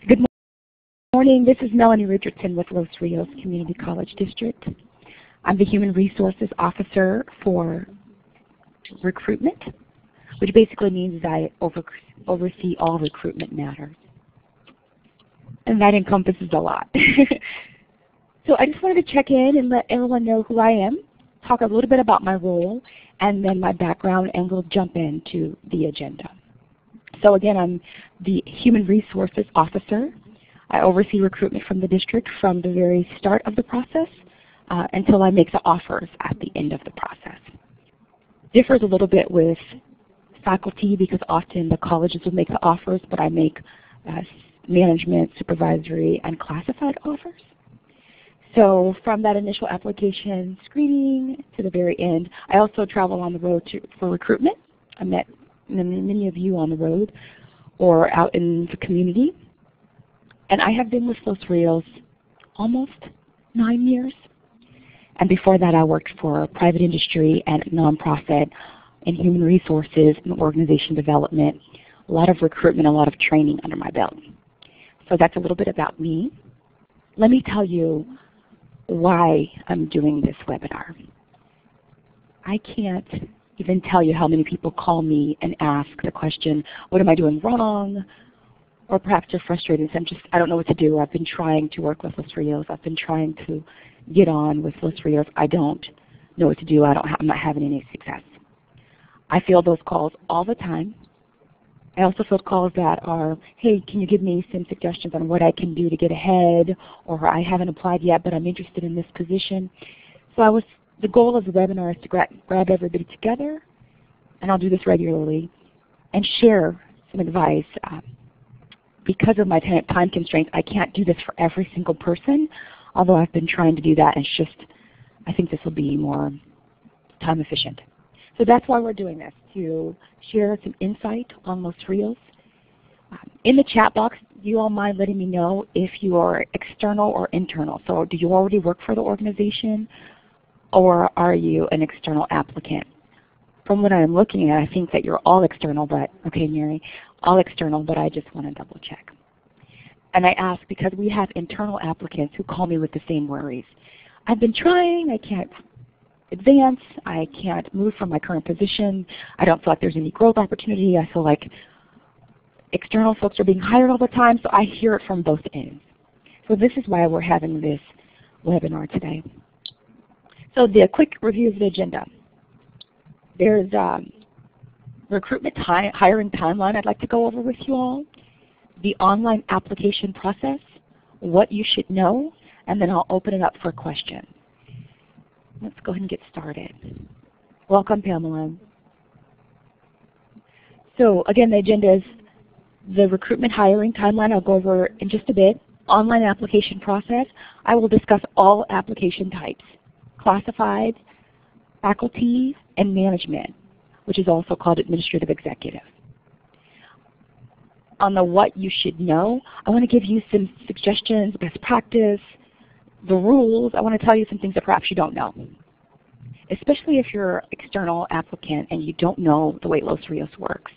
Good morning. This is Mellonie Richardson with Los Rios Community College District. I'm the Human Resources Officer for recruitment, which basically means that I oversee all recruitment matters. And that encompasses a lot. So I just wanted to check in and let everyone know who I am, talk a little bit about my role, and then my background, and we'll jump into the agenda. So again, I'm the Human Resources Officer. I oversee recruitment from the district from the very start of the process until I make the offers at the end of the process. Differs a little bit with faculty because often the colleges will make the offers, but I make management, supervisory, and classified offers. So from that initial application screening to the very end, I also travel on the road for recruitment. I met many of you on the road or out in the community. And I have been with Los Rios almost 9 years. And before that I worked for private industry and nonprofit in human resources and organization development, a lot of recruitment, a lot of training under my belt. So that's a little bit about me. Let me tell you why I'm doing this webinar. I can't even tell you how many people call me and ask the question, what am I doing wrong? Or perhaps they're frustrated and say, I don't know what to do. I've been trying to work with Los Rios. I've been trying to get on with Los Rios. I don't know what to do. I'm not having any success. I feel those calls all the time. I also feel calls that are, hey, can you give me some suggestions on what I can do to get ahead, or I haven't applied yet but I'm interested in this position. So the goal of the webinar is to grab everybody together, and I'll do this regularly, and share some advice. Because of my time constraints, I can't do this for every single person, although I've been trying to do that, and it's just, I think this will be more time efficient. So that's why we're doing this, to share some insight on Los Rios. In the chat box, do you all mind letting me know if you are external or internal? So do you already work for the organization, or are you an external applicant? From what I'm looking at, I think that you're all external, but, okay, Mary, all external, but I just want to double check. And I ask because we have internal applicants who call me with the same worries. I've been trying, I can't advance, I can't move from my current position, I don't feel like there's any growth opportunity, I feel like external folks are being hired all the time, so I hear it from both ends. So this is why we're having this webinar today. So the quick review of the agenda. There's recruitment hiring timeline I'd like to go over with you all, the online application process, what you should know, and then I'll open it up for questions. Let's go ahead and get started. Welcome, Pamela. So again, the agenda is the recruitment hiring timeline I'll go over in just a bit. Online application process, I will discuss all application types, classified, faculty, and management, which is also called administrative executive. On the what you should know, I want to give you some suggestions, best practice, the rules. I want to tell you some things that perhaps you don't know, especially if you're an external applicant and you don't know the way Los Rios works.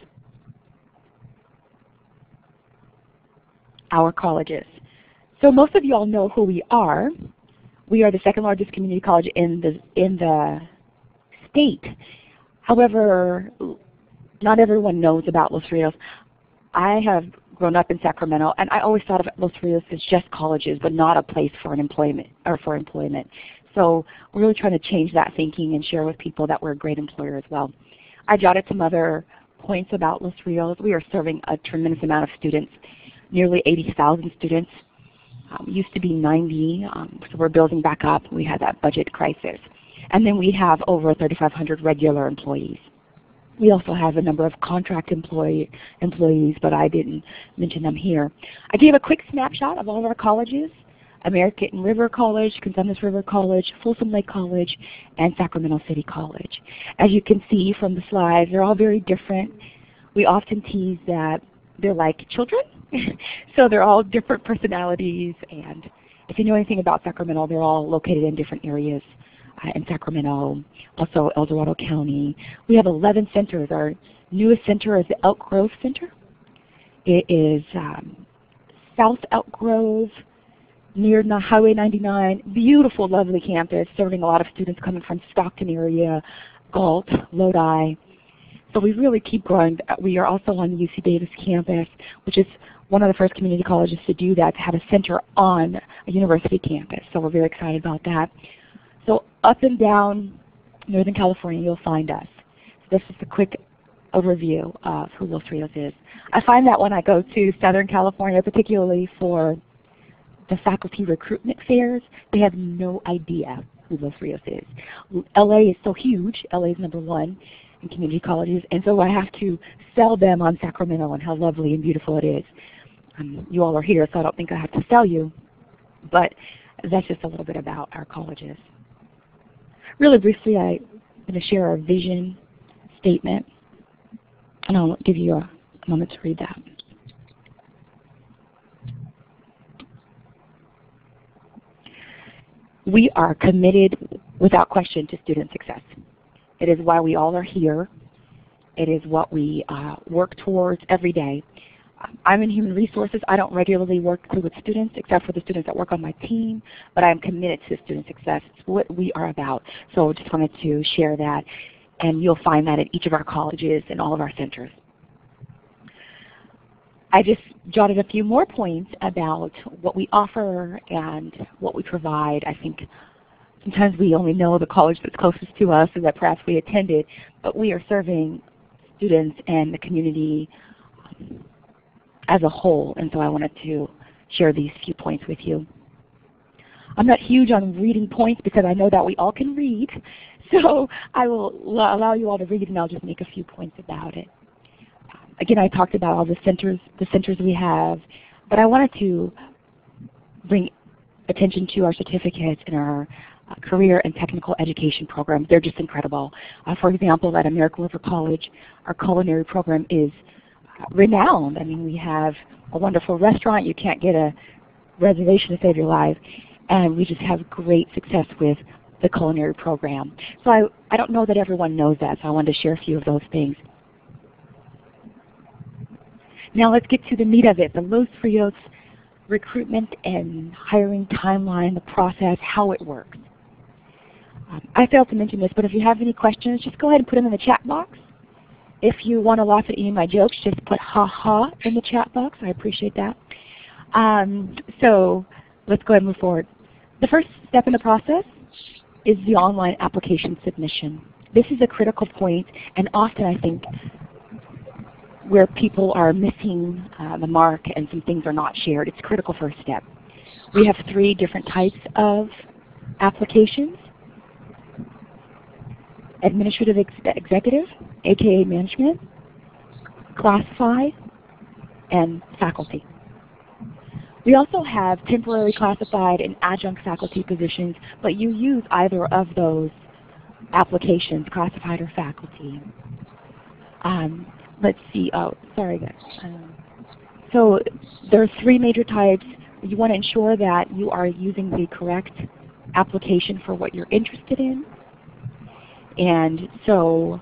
Our colleges. So most of you all know who we are. We are the second largest community college in the state. However, not everyone knows about Los Rios. I have grown up in Sacramento, and I always thought of Los Rios as just colleges, but not a place for employment. So we're really trying to change that thinking and share with people that we're a great employer as well. I jotted some other points about Los Rios. We are serving a tremendous amount of students, nearly 80,000 students. Used to be 90, so we're building back up. We had that budget crisis. And then we have over 3,500 regular employees. We also have a number of contract employees, but I didn't mention them here. I gave a quick snapshot of all of our colleges: American River College, Cosumnes River College, Folsom Lake College, and Sacramento City College. As you can see from the slides, they're all very different. We often tease that they're like children. So they're all different personalities, and if you know anything about Sacramento, they're all located in different areas in Sacramento, also El Dorado County. We have 11 centers. Our newest center is the Elk Grove Center, It is South Elk Grove, near Highway 99. Beautiful, lovely campus, serving a lot of students coming from Stockton area, Galt, Lodi. So we really keep growing. We are also on the UC Davis campus, which is one of the first community colleges to do that, to have a center on a university campus. So we're very excited about that. So up and down Northern California, you'll find us. So this is a quick overview of who Los Rios is. I find that when I go to Southern California, particularly for the faculty recruitment fairs, they have no idea who Los Rios is. LA is so huge. LA is #1 in community colleges, and so I have to sell them on Sacramento and how lovely and beautiful it is. You all are here, so I don't think I have to sell you, but that's just a little bit about our colleges. Really briefly, I'm going to share our vision statement, and I'll give you a moment to read that. We are committed without question to student success. It is why we all are here. It is what we work towards every day. I'm in human resources. I don't regularly work with students except for the students that work on my team, but I'm committed to student success. It's what we are about. So just wanted to share that, and you'll find that at each of our colleges and all of our centers. I just jotted a few more points about what we offer and what we provide. I think sometimes we only know the college that's closest to us or that perhaps we attended, but we are serving students and the community as a whole, and so I wanted to share these few points with you. I'm not huge on reading points because I know that we all can read, so I will allow you all to read and I'll just make a few points about it. Again, I talked about all the centers we have, but I wanted to bring attention to our certificates and our career and technical education programs. They're just incredible. For example, at American River College, our culinary program is renowned. I mean, we have a wonderful restaurant. You can't get a reservation to save your life. And we just have great success with the culinary program. So I don't know that everyone knows that, so I wanted to share a few of those things. Now let's get to the meat of it, the Los Rios recruitment and hiring timeline, the process, how it works. I failed to mention this, but if you have any questions, just go ahead and put them in the chat box. If you want to laugh at any of my jokes, just put ha-ha in the chat box. I appreciate that. So let's go ahead and move forward. The first step in the process is the online application submission. This is a critical point, and often I think where people are missing the mark and some things are not shared. It's a critical first step. We have 3 different types of applications. Administrative executive, aka management, classified, and faculty. We also have temporary classified and adjunct faculty positions, but you use either of those applications, classified or faculty. Let's see, oh, sorry guys. So there are 3 major types. You want to ensure that you are using the correct application for what you're interested in. And so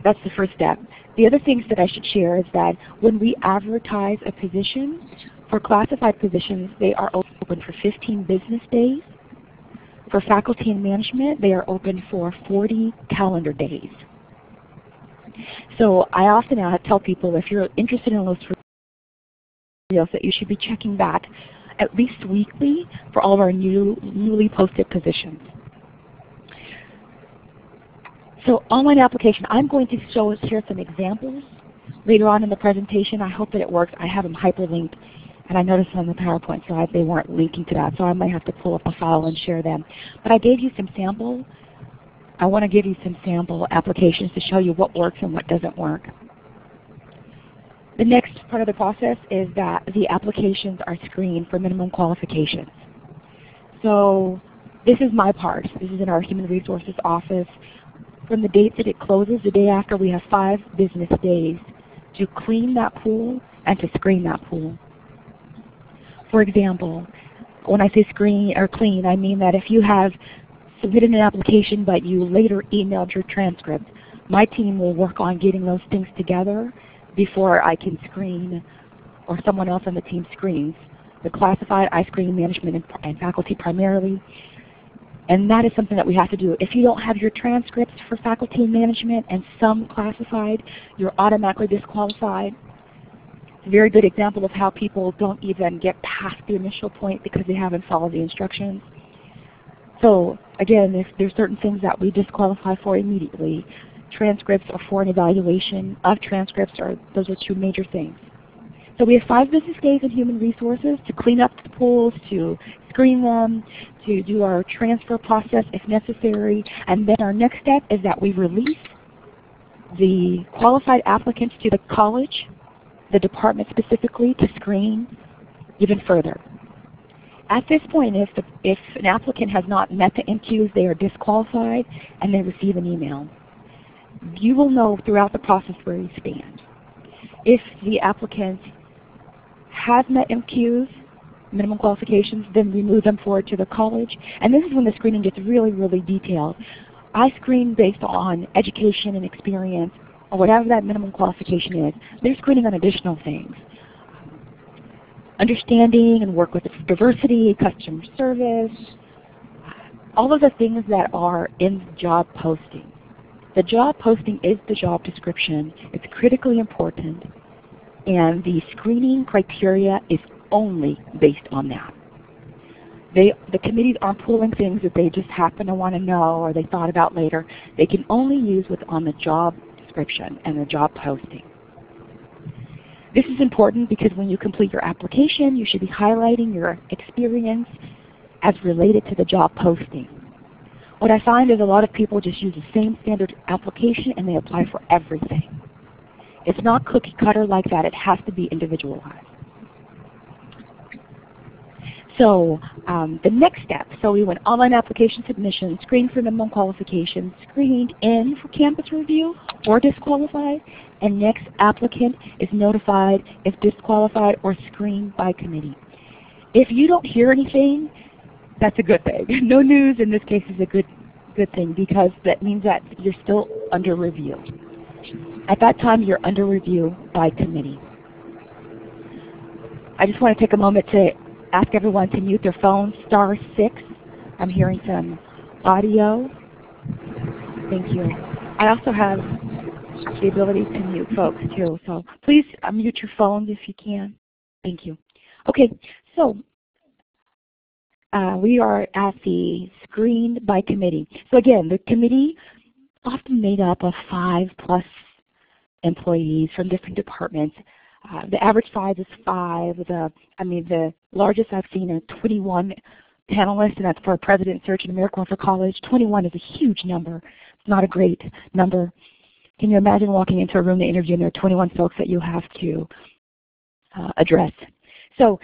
that's the first step. The other things that I should share is that when we advertise a position, for classified positions, they are open for 15 business days. For faculty and management, they are open for 40 calendar days. So I often tell people, if you're interested in Los Rios, that you should be checking back at least weekly for all of our newly posted positions. So online application, I'm going to share some examples later on in the presentation. I hope that it works. I have them hyperlinked, and I noticed on the PowerPoint slide they weren't linking to that, so I might have to pull up a file and share them. But I gave you some sample. I want to give you some sample applications to show you what works and what doesn't work. The next part of the process is that the applications are screened for minimum qualifications. So this is my part. This is in our Human Resources office. From the date that it closes, the day after, we have 5 business days to clean that pool and to screen that pool. For example, when I say screen or clean, I mean that if you have submitted an application but you later emailed your transcript, my team will work on getting those things together before I can screen or someone else on the team screens. The classified, I screen management and faculty primarily. And that is something that we have to do. If you don't have your transcripts for faculty and management and some classified, you're automatically disqualified. It's a very good example of how people don't even get past the initial point because they haven't followed the instructions. So again, if there's certain things that we disqualify for immediately, transcripts or for an evaluation of transcripts, those are two major things. So we have 5 business days in human resources to clean up the pools, to screen them, to do our transfer process if necessary. And then our next step is that we release the qualified applicants to the college, the department specifically, to screen even further. At this point, if an applicant has not met the MQs, they are disqualified and they receive an email. You will know throughout the process where you stand. If the applicant has met MQs, minimum qualifications, then we move them forward to the college. And this is when the screening gets really, really detailed. I screen based on education and experience, or whatever that minimum qualification is. They're screening on additional things. Understanding and work with diversity, customer service, all of the things that are in the job posting. The job posting is the job description. It's critically important. And the screening criteria is only based on that. The committees aren't pulling things that they just happen to want to know or they thought about later. They can only use what's on the job description and the job posting. This is important because when you complete your application, you should be highlighting your experience as related to the job posting. What I find is a lot of people just use the same standard application and they apply for everything. It's not cookie cutter like that. It has to be individualized. So the next step, so we went online application submission, screened for minimum qualifications, screened in for campus review or disqualified, and next applicant is notified if disqualified or screened by committee. If you don't hear anything, that's a good thing. No news in this case is a good thing because that means that you're still under review. At that time, you're under review by committee. I just want to take a moment to ask everyone to mute their phones, *6. I'm hearing some audio. Thank you. I also have the ability to mute folks too, so please mute your phones if you can. Thank you. Okay, so we are at the screened by committee. So again, the committee often made up of 5+ employees from different departments. The average size is 5. The largest I've seen are 21 panelists, and that's for a president search and AmeriCorps for college. 21 is a huge number. It's not a great number. Can you imagine walking into a room to interview and there are 21 folks that you have to address? So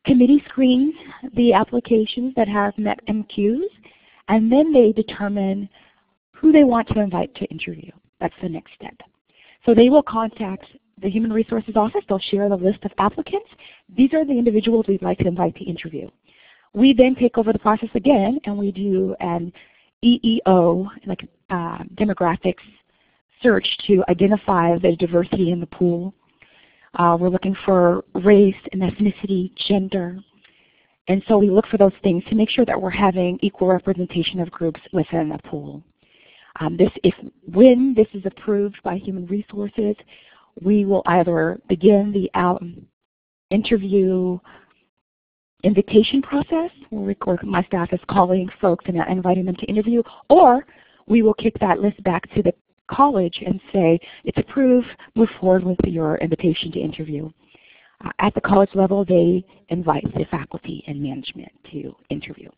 committee screens the applications that have met MQs, and then they determine who they want to invite to interview. That's the next step. So they will contact the Human Resources Office. They'll share the list of applicants. These are the individuals we'd like to invite to interview. We then take over the process again, and we do an EEO, like demographics search to identify the diversity in the pool. We're looking for race and ethnicity, gender. And so we look for those things to make sure that we're having equal representation of groups within the pool. When this is approved by Human Resources, we will either begin the interview invitation process, where my staff is calling folks and inviting them to interview, or we will kick that list back to the college and say, it's approved, move forward with your invitation to interview. At the college level, they invite the faculty and management to interview.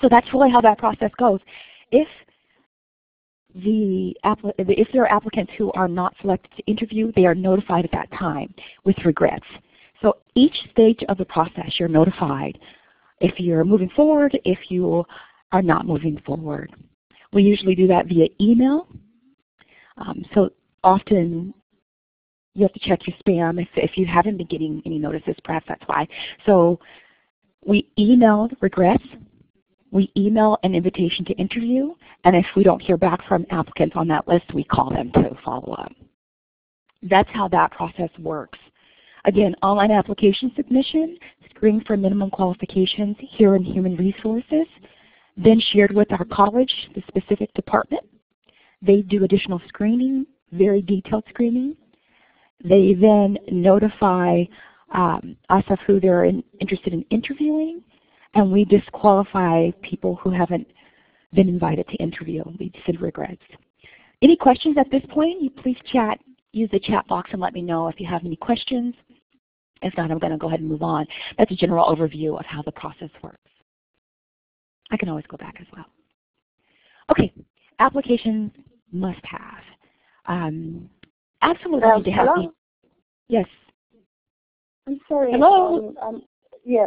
So that's really how that process goes. If there are applicants who are not selected to interview, they are notified at that time with regrets. So each stage of the process, you're notified if you're moving forward, if you are not moving forward. We usually do that via email. So often you have to check your spam if you haven't been getting any notices, perhaps that's why. So we email regrets. We email an invitation to interview, and if we don't hear back from applicants on that list, we call them to follow up. That's how that process works. Again, online application submission, screened for minimum qualifications here in Human Resources, then shared with our college, the specific department. They do additional screening, very detailed screening. They then notify us of who they're interested in interviewing, and we disqualify people who haven't been invited to interview. We send regrets. Any questions at this point? You please use the chat box and let me know if you have any questions. If not, I'm going to go ahead and move on. That's a general overview of how the process works. I can always go back as well. Okay, applications must have. Absolutely need to have. Yes. I'm sorry. Hello. Yeah.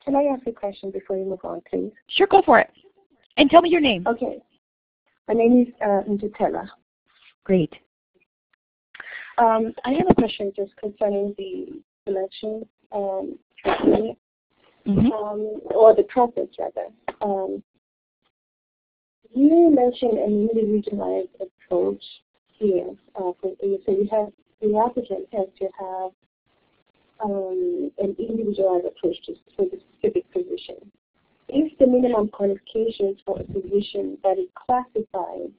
Can I ask a question before you move on, please? Sure, go for it. And tell me your name. Okay. My name is Njutela. Great. I have a question just concerning the selection criteria, or the process rather. You mentioned an individualized approach here. So you have the applicant has to have an individualized approach for the specific position. If the minimum qualifications for a position that is classified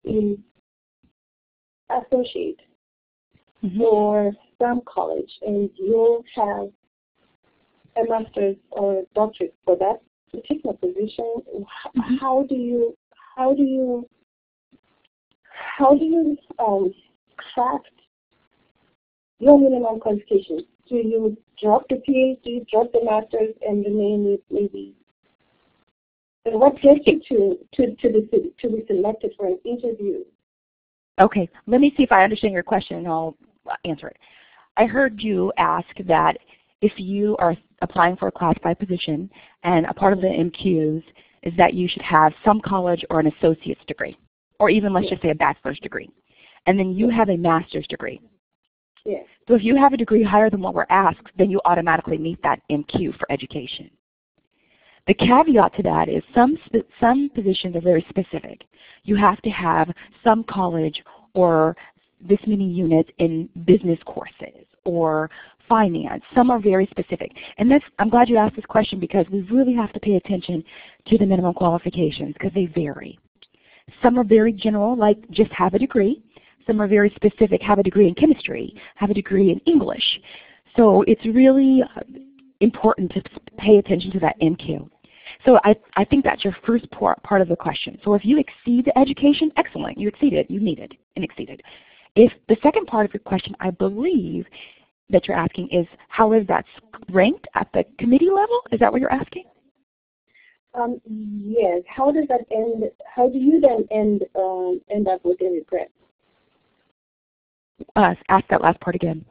is associate or some college, and you'll have a master's or a doctorate for that particular position, how do you craft your minimum qualifications? Do you drop the PhD, drop the master's, and remain with maybe? And what gets you to be selected for an interview? Okay, let me see if I understand your question, and I'll answer it. I heard you ask that if you are applying for a classified position, and a part of the MQs is that you should have some college or an associate's degree, or even let's just say a bachelor's degree, and then you have a master's degree. Yes. So if you have a degree higher than what we're asked, then you automatically meet that MQ for education. The caveat to that is some positions are very specific. You have to have some college or this many units in business courses or finance. Some are very specific. And I'm glad you asked this question because we really have to pay attention to the minimum qualifications because they vary. Some are very general, like just have a degree. Some are very specific, have a degree in chemistry, have a degree in English. So it's really important to pay attention to that MQ. So I think that's your first part of the question. So if you exceed the education, excellent, you exceeded, you needed and exceeded. If the second part of your question, I believe that you're asking is how is that ranked at the committee level? Is that what you're asking? Yes. How does that end? How do you then end up with a regret? Ask that last part again.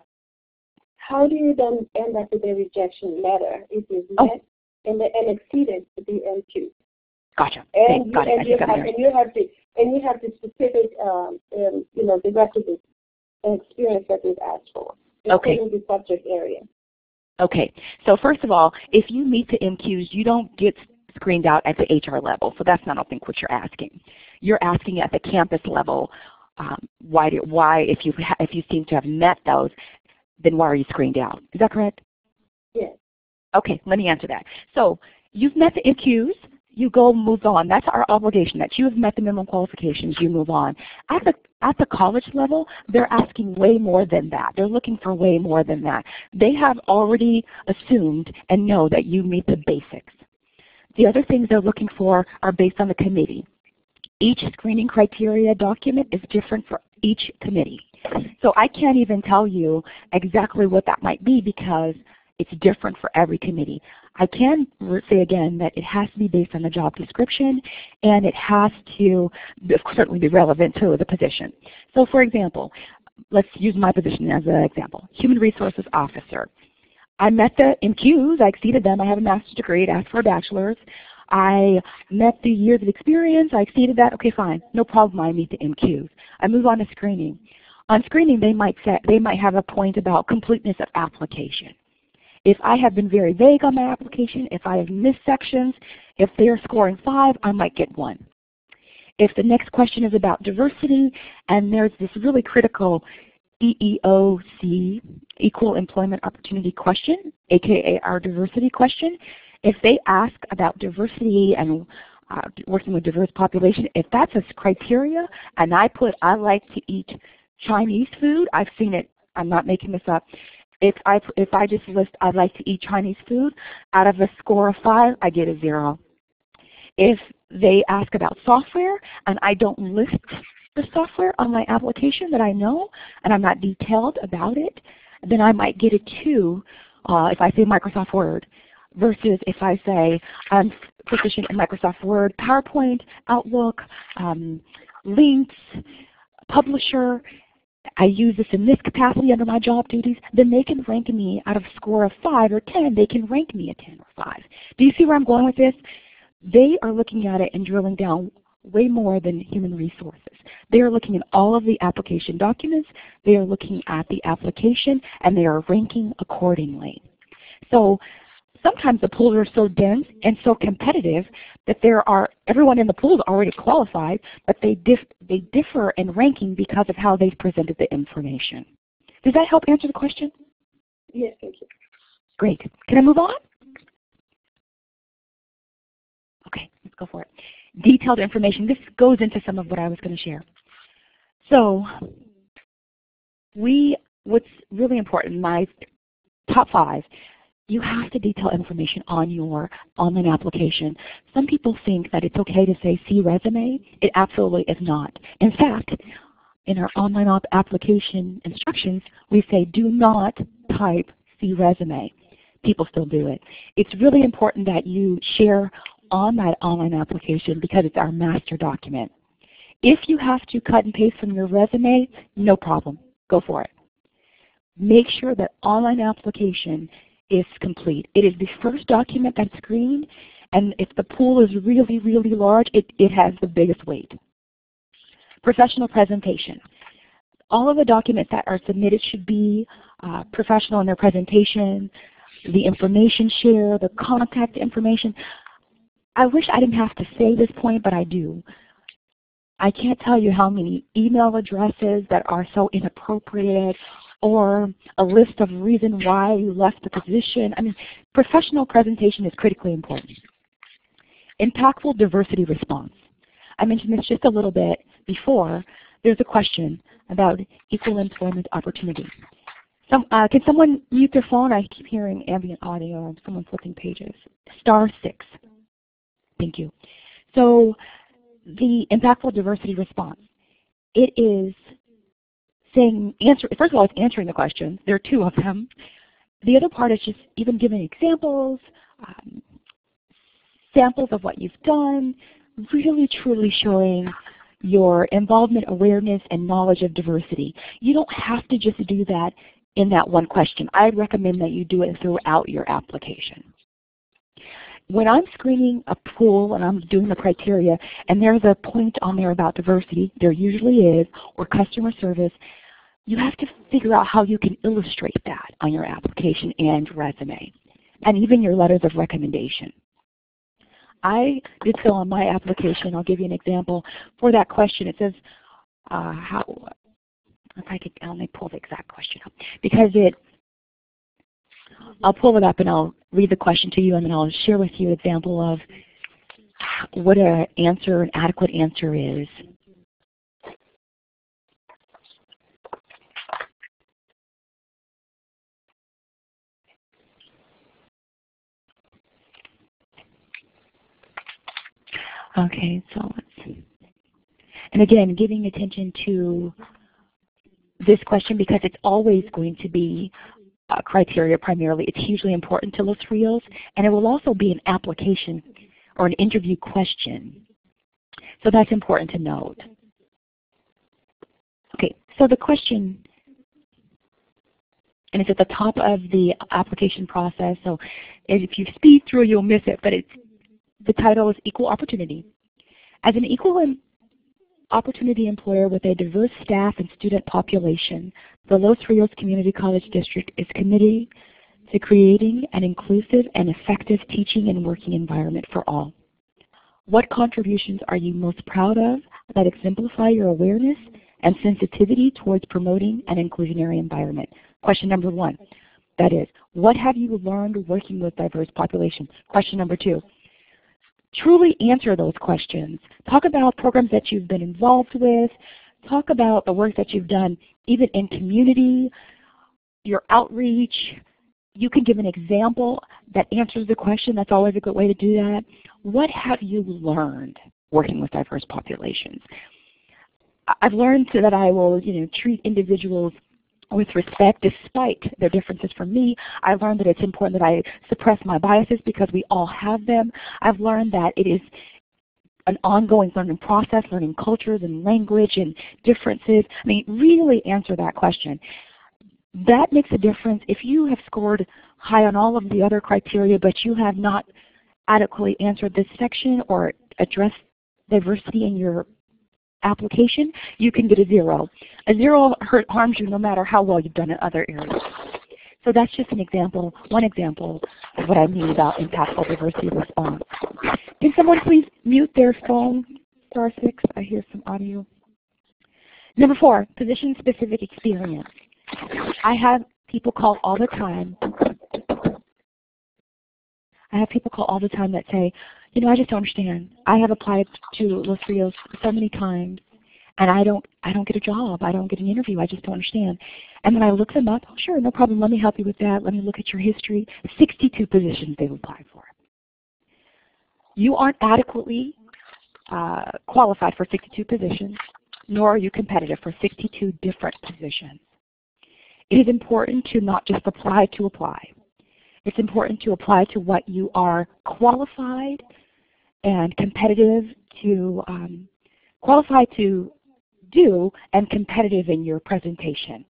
How do you then end up with a rejection letter if you've met and exceeded the MQ? Gotcha. And you have the specific, the requisite experience that we've asked for. Including the subject area. Okay. So first of all, if you meet the MQs, you don't get screened out at the HR level. So that's not, I think, what you're asking. You're asking at the campus level. Why if you seem to have met those, then why are you screened out? Is that correct? Yes. Okay, let me answer that. So you've met the MQs, you go move on. That's our obligation, that you have met the minimum qualifications, you move on. At the college level, they're asking way more than that. They're looking for way more than that. They have already assumed and know that you meet the basics. The other things they're looking for are based on the committee. Each screening criteria document is different for each committee. So I can't even tell you exactly what that might be because it's different for every committee. I can say again that it has to be based on the job description and it has to certainly be relevant to the position. So for example, let's use my position as an example. Human Resources Officer. I met the MQs, I exceeded them, I have a master's degree, it asked for a bachelor's. I met the years of experience, I exceeded that, okay fine, no problem, I meet the MQs. I move on to screening. On screening they might have a point about completeness of application. If I have been very vague on my application, if I have missed sections, if they are scoring 5, I might get 1. If the next question is about diversity and there's this really critical EEOC, Equal Employment Opportunity Question, aka our diversity question. If they ask about diversity and working with diverse population, if that's a criteria and I put I like to eat Chinese food, I've seen it, I'm not making this up. If I just list I'd like to eat Chinese food, out of a score of 5, I get a 0. If they ask about software and I don't list the software on my application that I know and I'm not detailed about it, then I might get a 2 if I say Microsoft Word, versus if I say I'm proficient in Microsoft Word, PowerPoint, Outlook, links, Publisher, I use this in this capacity under my job duties, then they can rank me out of a score of 5 or 10, they can rank me a 10 or 5. Do you see where I'm going with this? They are looking at it and drilling down way more than human resources. They are looking at all of the application documents, they are looking at the application, and they are ranking accordingly. So sometimes the pools are so dense and so competitive that everyone in the pool is already qualified, but they differ in ranking because of how they've presented the information. Does that help answer the question? Yes, thank you. Great. Can I move on? Okay, let's go for it. Detailed information. This goes into some of what I was going to share. So what's really important, my top 5, you have to detail information on your online application. Some people think that it's okay to say see resume. It absolutely is not. In fact, in our online application instructions, we say do not type see resume. People still do it. It's really important that you share on that online application because it's our master document. If you have to cut and paste from your resume, no problem. Go for it. Make sure that online application is complete. It is the first document that's screened, and if the pool is really, really large, it has the biggest weight. Professional presentation. All of the documents that are submitted should be professional in their presentation, the information share, the contact information. I wish I didn't have to say this point, but I do. I can't tell you how many email addresses that are so inappropriate, or a list of reasons why you left the position. I mean, professional presentation is critically important. Impactful diversity response. I mentioned this just a little bit before. There's a question about equal employment opportunity. Can someone mute their phone? I keep hearing ambient audio and someone flipping pages. *6. Thank you. So the impactful diversity response. It is saying, first of all, it's answering the question. There are 2 of them. The other part is just even giving examples, samples of what you've done, really truly showing your involvement, awareness, and knowledge of diversity. You don't have to just do that in that one question. I recommend that you do it throughout your application. When I'm screening a pool and I'm doing the criteria and there's a point on there about diversity, there usually is, or customer service, you have to figure out how you can illustrate that on your application and resume, and even your letters of recommendation. I did so on my application. I'll give you an example. For that question, it says, let me pull the exact question up, because I'll pull it up and I'll read the question to you, and then I'll share with you an example of what an adequate answer is. Okay, so and again, giving attention to this question because it's always going to be criteria primarily. It's hugely important to Los Rios, and it will also be an application or an interview question. So that's important to note. Okay, so the question, and it's at the top of the application process, so if you speed through you'll miss it, but the title is Equal Opportunity. As an equal opportunity employer with a diverse staff and student population, the Los Rios Community College District is committed to creating an inclusive and effective teaching and working environment for all. What contributions are you most proud of that exemplify your awareness, and sensitivity towards promoting an inclusionary environment. Question number 1, that is, what have you learned working with diverse populations? Question number 2, truly answer those questions. Talk about programs that you've been involved with. Talk about the work that you've done even in community, your outreach. You can give an example that answers the question. That's always a good way to do that. What have you learned working with diverse populations? I've learned that I will treat individuals with respect despite their differences from me. I've learned that it's important that I suppress my biases because we all have them. I've learned that it is an ongoing learning process, learning cultures and language and differences. I mean, really answer that question. That makes a difference. If you have scored high on all of the other criteria, but you have not adequately answered this section or addressed diversity in your application, you can get a 0. A 0 harms you no matter how well you've done in other areas. So that's just an example, one example of what I mean about impactful diversity response. Can someone please mute their phone? *6, I hear some audio. Number 4, position-specific experience. I have people call all the time. That say, I just don't understand. I have applied to Los Rios so many times, and I don't get a job. I don't get an interview. I just don't understand. And then I look them up. Oh, sure, no problem. Let me help you with that. Let me look at your history. 62 positions they've applied for. You aren't adequately qualified for 62 positions, nor are you competitive for 62 different positions. It is important to not just apply to apply. It's important to apply to what you are qualified and competitive to do and competitive in your presentation.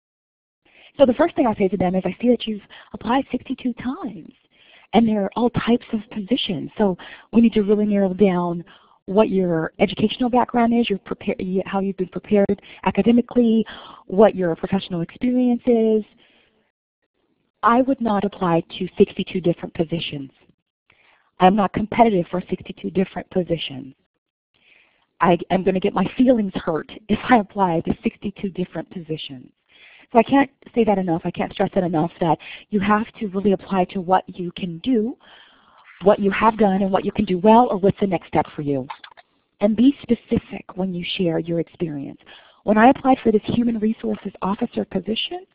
So the first thing I say to them is, I see that you've applied 62 times, and there are all types of positions. So we need to really narrow down what your educational background is, how you've been prepared academically, what your professional experience is. I would not apply to 62 different positions. I'm not competitive for 62 different positions. I am going to get my feelings hurt if I apply to 62 different positions. So I can't say that enough. I can't stress that enough, that you have to really apply to what you can do, what you have done, and what you can do well, or what's the next step for you. And be specific when you share your experience. When I applied for this human resources officer position,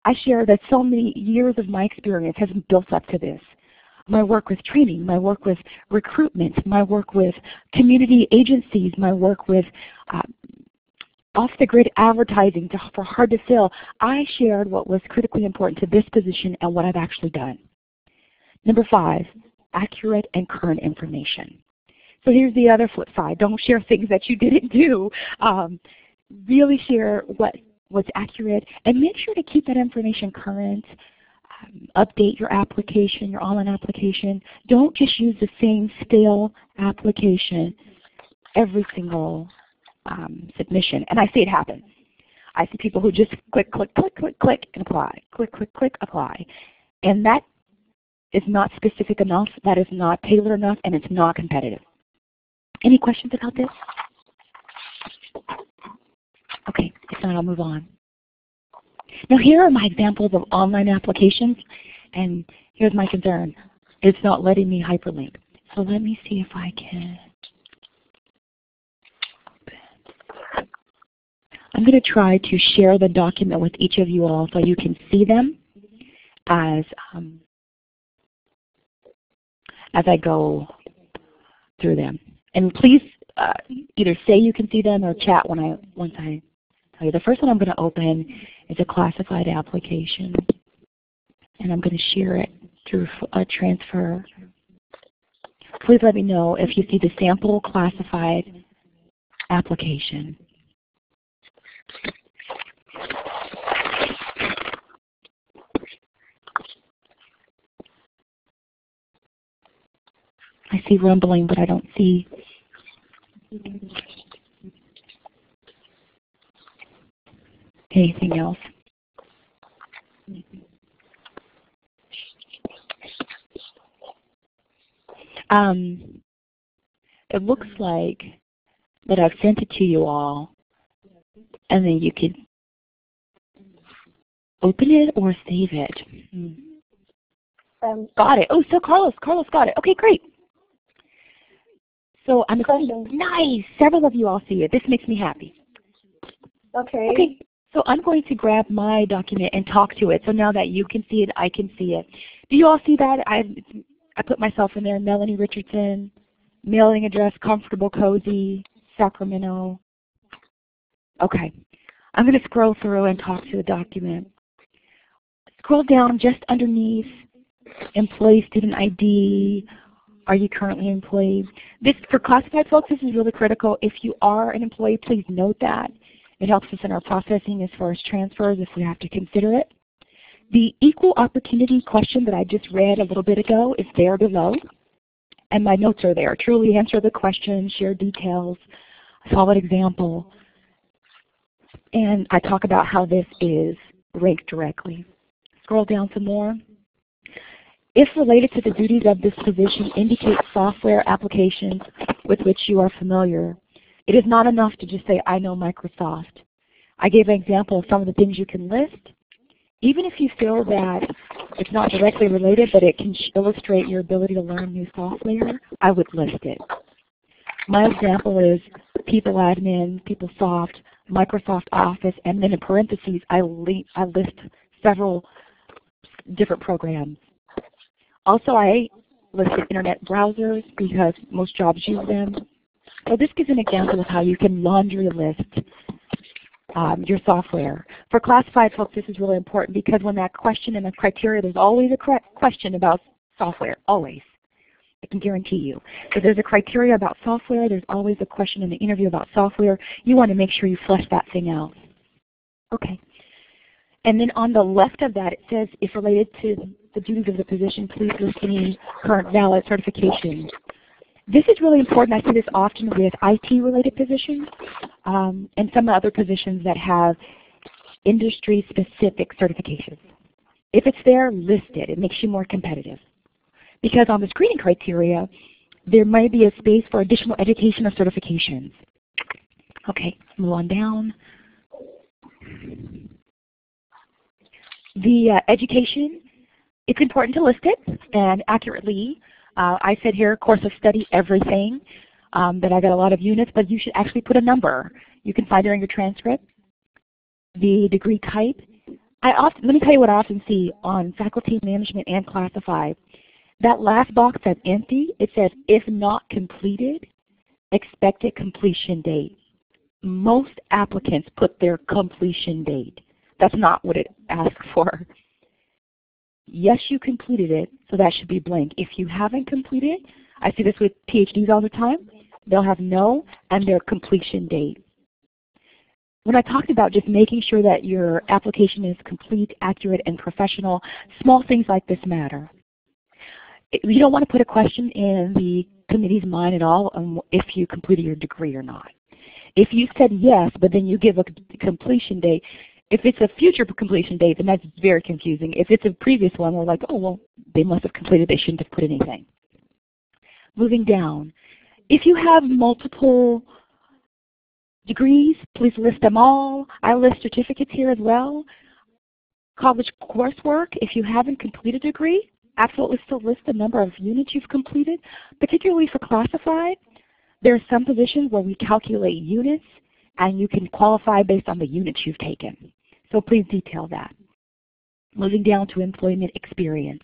I share that so many years of my experience has been built up to this. My work with training, my work with recruitment, my work with community agencies, my work with off-the-grid advertising for hard to fill. I shared what was critically important to this position and what I've actually done. Number 5, accurate and current information. So here's the other flip side. Don't share things that you didn't do. Really share what was accurate, and make sure to keep that information current. Update your application, your online application. Don't just use the same stale application every single submission. And I see it happen. I see people who just click, click, click, click, click, and apply. Click, click, click, apply. And that is not specific enough, that is not tailored enough, and it's not competitive. Any questions about this? Okay, if not, I'll move on. Now here are my examples of online applications, and here's my concern. It's not letting me hyperlink. So let me see if I can. I'm going to try to share the document with each of you all so you can see them as I go through them. And please either say you can see them or chat once I tell you. The first one I'm going to open is a classified application, and I'm going to share it through a transfer. Please let me know if you see the sample classified application. I see rumbling, but I don't see anything else. It looks like that I've sent it to you all. and then you could open it or save it. Got it. Oh, so Carlos got it. Okay, great. So I'm excited. Nice. Several of you all see it. This makes me happy. Okay. Okay. So I'm going to grab my document and talk to it. So now that you can see it, I can see it. Do you all see that? I put myself in there, Mellonie Richardson, mailing address, comfortable, cozy, Sacramento. Okay. I'm going to scroll through and talk to the document. Scroll down just underneath employee student ID. Are you currently employed? This, for classified folks, this is really critical. If you are an employee, please note that. It helps us in our processing as far as transfers if we have to consider it. The equal opportunity question that I just read a little bit ago is there below. And my notes are there. Truly answer the question, share details, solid example. And I talk about how this is ranked directly. Scroll down some more. If related to the duties of this position, indicate software applications with which you are familiar. It is not enough to just say, I know Microsoft. I gave an example of some of the things you can list. Even if you feel that it's not directly related, but it can illustrate your ability to learn new software, I would list it. My example is People Admin, PeopleSoft, Microsoft Office, and then in parentheses, I list several different programs. Also, I listed internet browsers because most jobs use them. So this gives an example of how you can laundry list your software. For classified folks, this is really important because when that question and the criteria, there's always a question about software, always. I can guarantee you. If there's a criteria about software, there's always a question in the interview about software. You want to make sure you flesh that thing out. Okay. And then on the left of that, it says, if related to the duties of the position, please list any current valid certifications. This is really important. I see this often with IT-related positions and some other positions that have industry-specific certifications. If it's there, list it. It makes you more competitive. Because on the screening criteria, there might be a space for additional education or certifications. Okay, move on down. The education, it's important to list it and accurately. I said here, course of study, everything, that I got a lot of units, but you should actually put a number. You can find it in your transcript. The degree type. Let me tell you what I often see on faculty management and classified. That last box that's empty, it says, if not completed, expected completion date. Most applicants put their completion date. That's not what it asks for. Yes, you completed it, so that should be blank. If you haven't completed, I see this with PhDs all the time, they'll have no and their completion date. When I talked about just making sure that your application is complete, accurate, and professional, small things like this matter. You don't want to put a question in the committee's mind at all on if you completed your degree or not. If you said yes, but then you give a completion date, if it's a future completion date, then that's very confusing. If it's a previous one, we're like, oh, well, they must have completed. They shouldn't have put anything. Moving down. If you have multiple degrees, please list them all. I list certificates here as well. College coursework, if you haven't completed a degree, absolutely still list the number of units you've completed, particularly for classified. There are some positions where we calculate units, and you can qualify based on the units you've taken. So please detail that. Moving down to employment experience.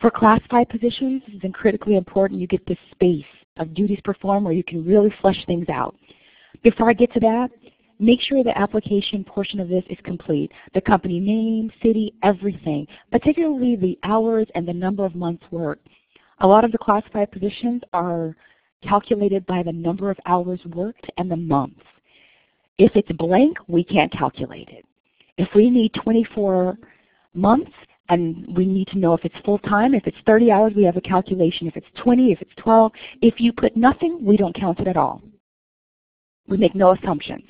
For classified positions, this is critically important. You get this space of duties performed where you can really flesh things out. Before I get to that, make sure the application portion of this is complete. The company name, city, everything, particularly the hours and the number of months worked. A lot of the classified positions are calculated by the number of hours worked and the months. If it's blank, we can't calculate it. If we need 24 months and we need to know if it's full-time, if it's 30 hours, we have a calculation. If it's 20, if it's 12, if you put nothing, we don't count it at all. We make no assumptions.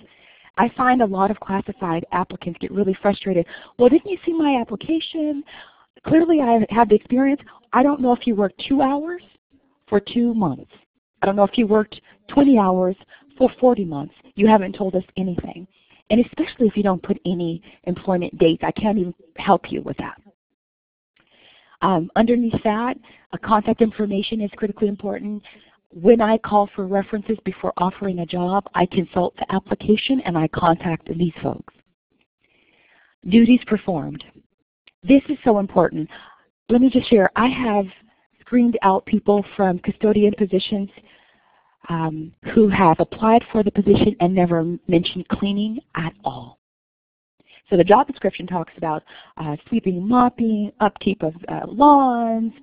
I find a lot of classified applicants get really frustrated. Well, didn't you see my application? Clearly I have the experience. I don't know if you worked 2 hours for 2 months. I don't know if you worked 20 hours for 40 months. You haven't told us anything. And especially if you don't put any employment dates, I can't even help you with that. Underneath that, contact information is critically important. When I call for references before offering a job, I consult the application and I contact these folks. Duties performed. This is so important. Let me just share, I have screened out people from custodian positions who have applied for the position and never mentioned cleaning at all. So the job description talks about sweeping, mopping, upkeep of lawns,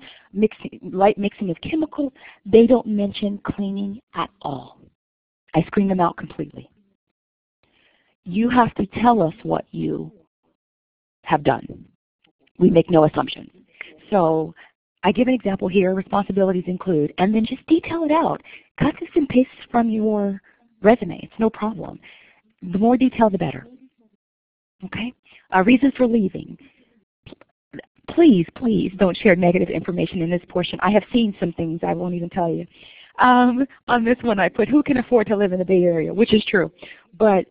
light mixing of chemicals. They don't mention cleaning at all. I screen them out completely. You have to tell us what you have done. We make no assumptions. So I give an example here, responsibilities include, and then just detail it out. Cut this and paste from your resume. It's no problem. The more detail, the better. Okay? Reasons for leaving. Please, please don't share negative information in this portion. I have seen some things I won't even tell you. On this one I put, who can afford to live in the Bay Area, which is true. But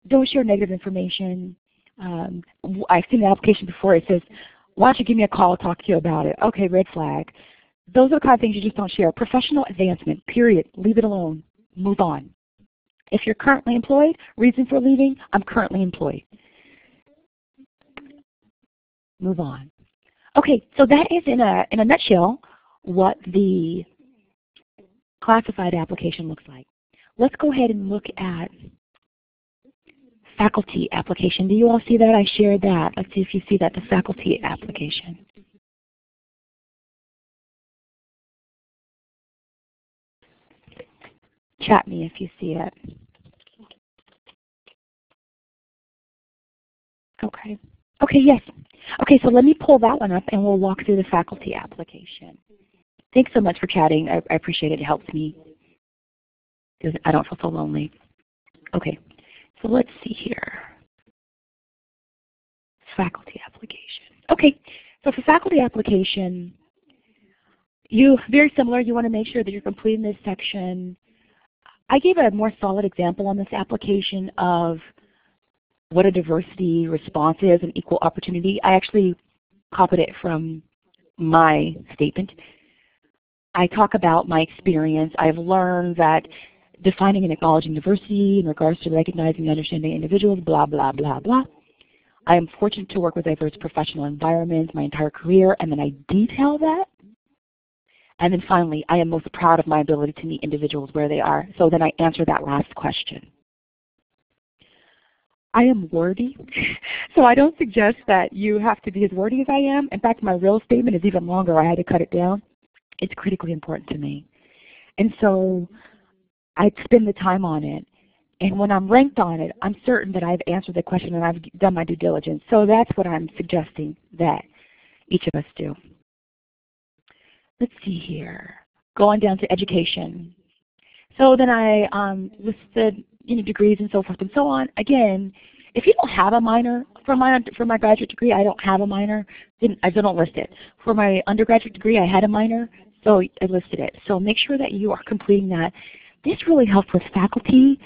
don't share negative information. I've seen the application before. It says, why don't you give me a call, I'll talk to you about it. Okay, red flag. Those are the kind of things you just don't share. Professional advancement, period. Leave it alone. Move on. If you're currently employed, reason for leaving, I'm currently employed. Move on. Okay, so that is in a nutshell what the classified application looks like. Let's go ahead and look at faculty application. Do you all see that? I shared that. Let's see if you see that, the faculty application. Chat me if you see it. Okay. Okay, yes. Okay, so let me pull that one up and we'll walk through the faculty application. Thanks so much for chatting. I appreciate it. It helps me because I don't feel so lonely. Okay, so let's see here. Faculty application. Okay, so for faculty application, very similar. You want to make sure that you're completing this section. I gave a more solid example on this application of what a diversity response is, an equal opportunity. I actually copied it from my statement. I talk about my experience. I've learned that defining and acknowledging diversity in regards to recognizing and understanding individuals, blah, blah, blah, blah. I am fortunate to work with diverse professional environments my entire career, and then I detail that. And then finally, I am most proud of my ability to meet individuals where they are. So then I answer that last question. I am wordy, so I don't suggest that you have to be as wordy as I am. In fact, my real statement is even longer. I had to cut it down. It's critically important to me. And so I spend the time on it. And when I'm ranked on it, I'm certain that I've answered the question and I've done my due diligence. So that's what I'm suggesting that each of us do. Let's see here. Going down to education. So then I listed degrees and so forth and so on. Again, if you don't have a minor, for my graduate degree, I don't have a minor, then I don't list it. For my undergraduate degree, I had a minor, so I listed it. So make sure that you are completing that. This really helps with faculty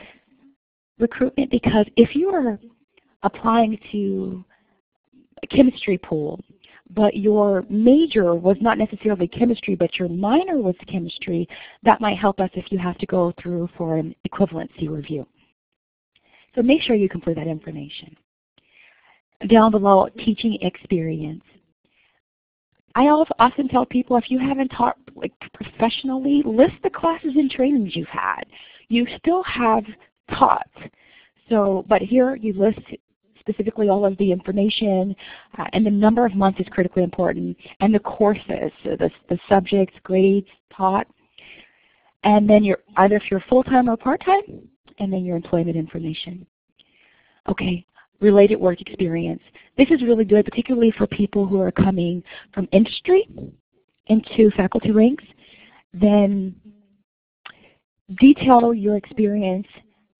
recruitment because if you are applying to a chemistry pool, but your major was not necessarily chemistry, but your minor was chemistry, that might help us if you have to go through for an equivalency review. So make sure you complete that information. Down below, teaching experience. I often tell people if you haven't taught professionally, list the classes and trainings you've had. You still have taught. So, but here you list specifically all of the information, and the number of months is critically important, and the courses, the subjects, grades taught, and then either if you're full-time or part-time, and then your employment information. Okay, related work experience. This is really good, particularly for people who are coming from industry into faculty ranks. Then detail your experience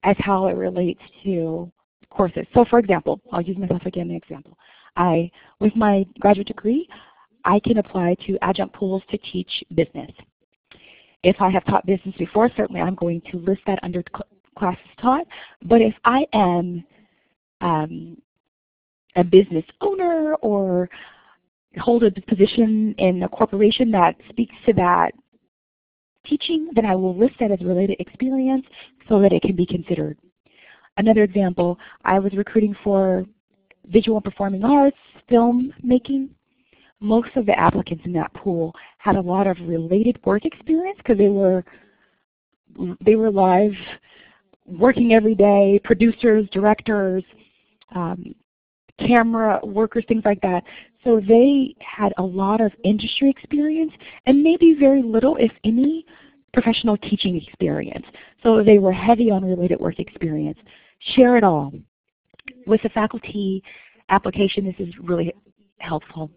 as how it relates to courses. So for example, I'll use myself again as an example. With my graduate degree, I can apply to adjunct pools to teach business. If I have taught business before, certainly I'm going to list that under classes taught. But if I am a business owner or hold a position in a corporation that speaks to that teaching, then I will list that as related experience so that it can be considered. Another example, I was recruiting for visual and performing arts, film making. Most of the applicants in that pool had a lot of related work experience because they were live, working every day, producers, directors, camera workers, things like that. So they had a lot of industry experience and maybe very little, if any, professional teaching experience. So they were heavy on related work experience. Share it all. With the faculty application, this is really helpful.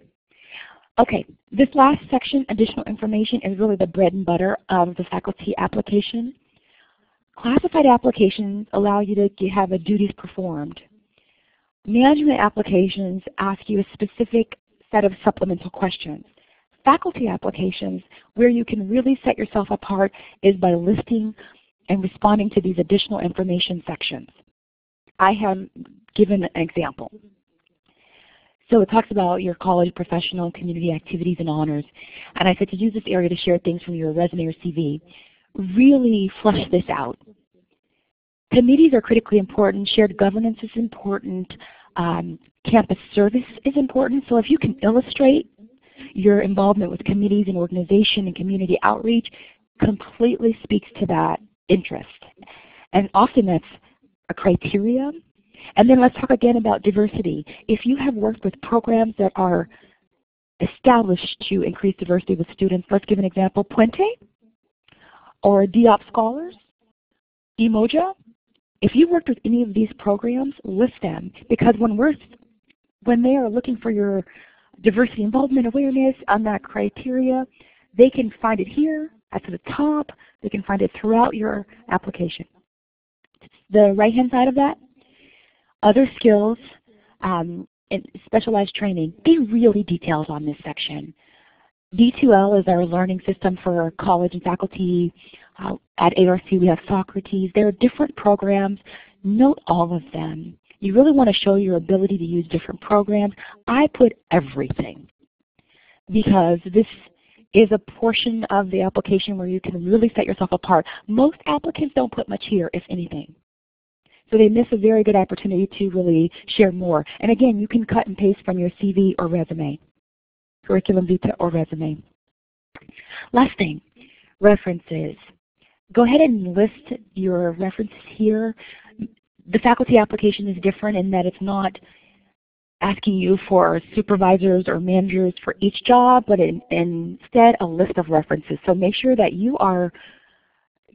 Okay, this last section, additional information, is really the bread and butter of the faculty application. Classified applications allow you to have a duties performed. Management applications ask you a specific set of supplemental questions. Faculty applications, where you can really set yourself apart, is by listing and responding to these additional information sections. I have given an example. So it talks about your college, professional, community activities, and honors. And I said to use this area to share things from your resume or CV. Really flush this out. Committees are critically important. Shared governance is important. Campus service is important. So if you can illustrate your involvement with committees and organization and community outreach, completely speaks to that interest. And often that's a criteria. And then let's talk again about diversity. If you have worked with programs that are established to increase diversity with students, let's give an example, Puente or DOP Scholars, Emoja. If you worked with any of these programs, list them, because when they are looking for your diversity involvement awareness on that criteria, they can find it here at the top. They can find it throughout your application. The right-hand side of that, other skills and specialized training, be really detailed on this section. D2L is our learning system for college and faculty. At ARC we have Socrates. There are different programs. Note all of them. You really want to show your ability to use different programs. I put everything because this is a portion of the application where you can really set yourself apart. Most applicants don't put much here, if anything. So they miss a very good opportunity to really share more. And again, you can cut and paste from your CV or resume, curriculum vitae or resume. Last thing, references. Go ahead and list your references here. The faculty application is different in that it's not asking you for supervisors or managers for each job, but instead a list of references. So make sure that you are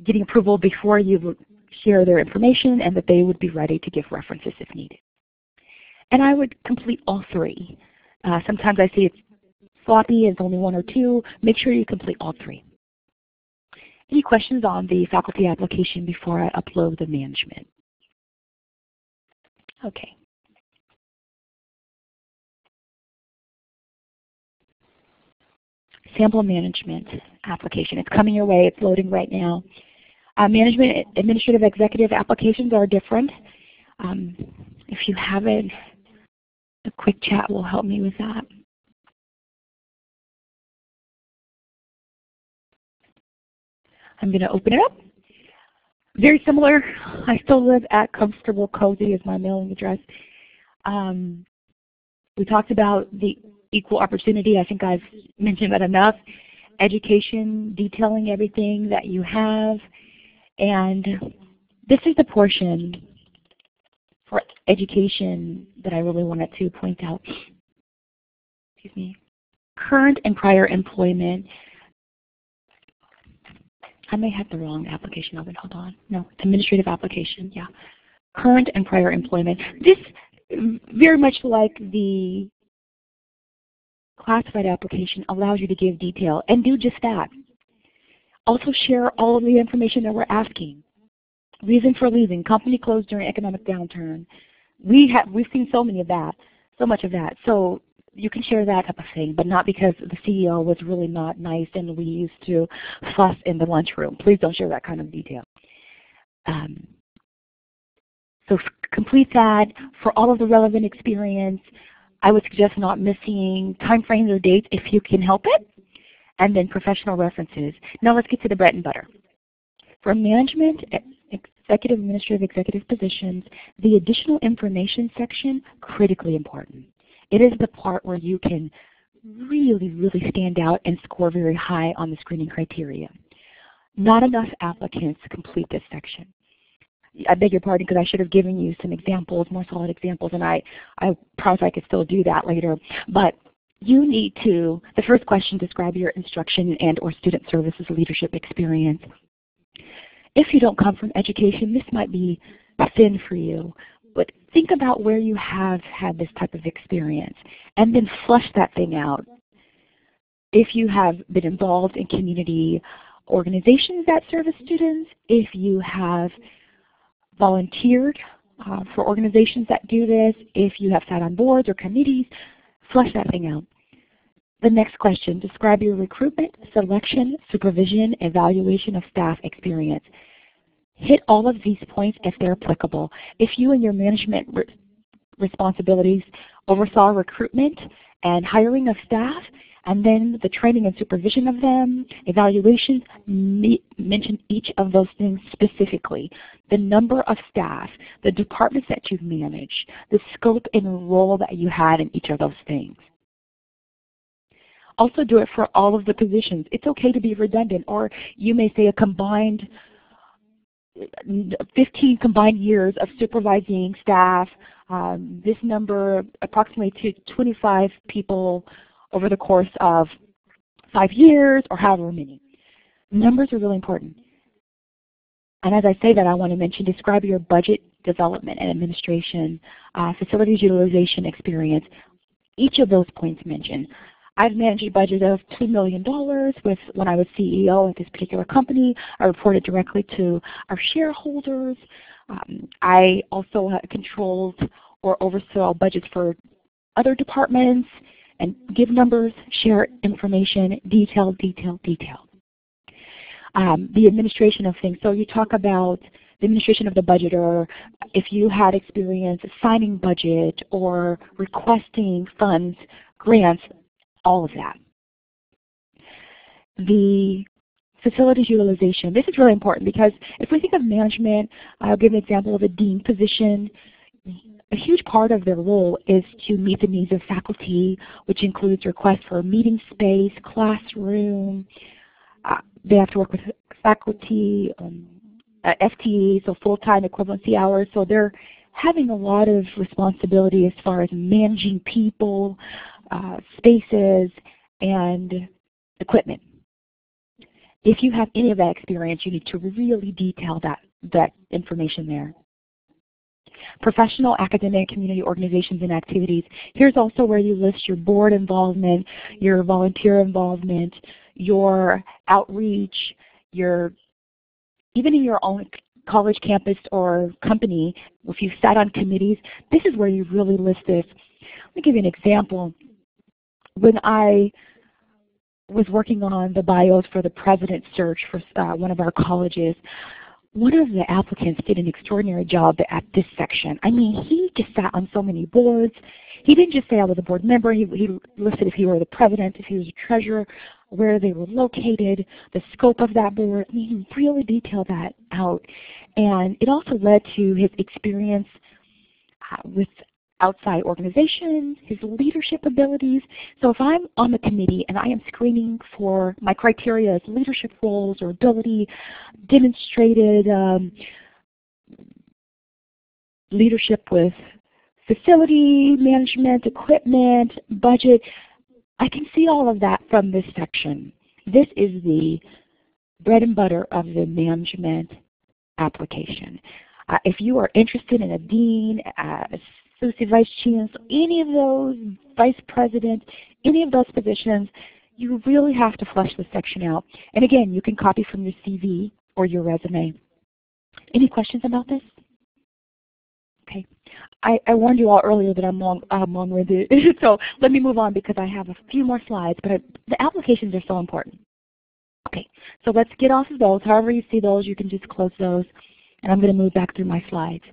getting approval before you share their information and that they would be ready to give references if needed. And I would complete all three. Sometimes I see it's sloppy, it's only one or two. Make sure you complete all three. Any questions on the faculty application before I upload the management? Okay. Sample management application. It's coming your way. It's loading right now. Management, administrative, executive applications are different. If you have it, a quick chat will help me with that. I'm going to open it up. Very similar. I still live at Comfortable Cozy is my mailing address. We talked about the equal opportunity. I think I've mentioned that enough. Education, detailing everything that you have. And this is the portion for education that I really wanted to point out. Excuse me. Current and prior employment. I may have the wrong application open. Hold on. No, administrative application. Yeah. Current and prior employment. This, very much like the classified application, allows you to give detail and do just that. Also share all of the information that we're asking. Reason for leaving, company closed during economic downturn. We've seen so much of that. So you can share that type of thing, but not because the CEO was really not nice and we used to fuss in the lunchroom. Please don't share that kind of detail. So complete that for all of the relevant experience. I would suggest not missing time frames or dates if you can help it, and then professional references. Now let's get to the bread and butter. For management, executive, administrative, executive positions, the additional information section, critically important. It is the part where you can really, really stand out and score very high on the screening criteria. Not enough applicants complete this section. I beg your pardon because I should have given you some examples, more solid examples, and I promise I could still do that later. But you need to, the first question, describe your instruction and or student services leadership experience. If you don't come from education, this might be thin for you, but think about where you have had this type of experience and then flush that thing out. If you have been involved in community organizations that service students, if you have volunteered for organizations that do this, if you have sat on boards or committees, flush that thing out. The next question, describe your recruitment, selection, supervision, evaluation of staff experience. Hit all of these points if they're applicable. If you and your management responsibilities oversaw recruitment and hiring of staff, and then the training and supervision of them, evaluations, mention each of those things specifically. The number of staff, the departments that you've managed, the scope and role that you had in each of those things. Also do it for all of the positions. It's okay to be redundant, or you may say a combined 15 combined years of supervising staff, this number approximately to 25 people over the course of 5 years or however many. Numbers are really important. And as I say that, I want to mention, describe your budget development and administration, facilities utilization experience. Each of those points mentioned. I've managed a budget of $2 million when I was CEO at this particular company. I reported directly to our shareholders. I also controlled or oversaw budgets for other departments and give numbers, share information, detail. The administration of things. So you talk about the administration of the budget, or if you had experience assigning budget or requesting funds, grants, all of that. The facilities utilization. This is really important because if we think of management, I'll give an example of a dean position. A huge part of their role is to meet the needs of faculty, which includes requests for meeting space, classroom. They have to work with faculty, FTE, so full-time equivalency hours. So they're having a lot of responsibility as far as managing people, spaces, and equipment. If you have any of that experience, you need to really detail that information there. Professional, academic, community organizations and activities. Here's also where you list your board involvement, your volunteer involvement, your outreach, even in your own college campus or company, if you sat on committees, this is where you really list this. Let me give you an example. When I was working on the bios for the president search for one of our colleges, one of the applicants did an extraordinary job at this section. I mean, he just sat on so many boards. He didn't just say I was a board member. He listed if he were the president, if he was a treasurer, where they were located, the scope of that board. I mean, he really detailed that out. And it also led to his experience with outside organizations, his leadership abilities. So if I'm on the committee and I am screening for my criteria as leadership roles or ability, demonstrated leadership with facility management, equipment, budget, I can see all of that from this section. This is the bread and butter of the management application. If you are interested in a dean, associate vice chancellor, any of those, vice president, any of those positions, you really have to flesh this section out. And again, you can copy from your CV or your resume. Any questions about this? Okay. I warned you all earlier that I'm long-winded, so let me move on because I have a few more slides, but the applications are so important. Okay, so let's get off of those. However you see those, you can just close those, and I'm going to move back through my slides.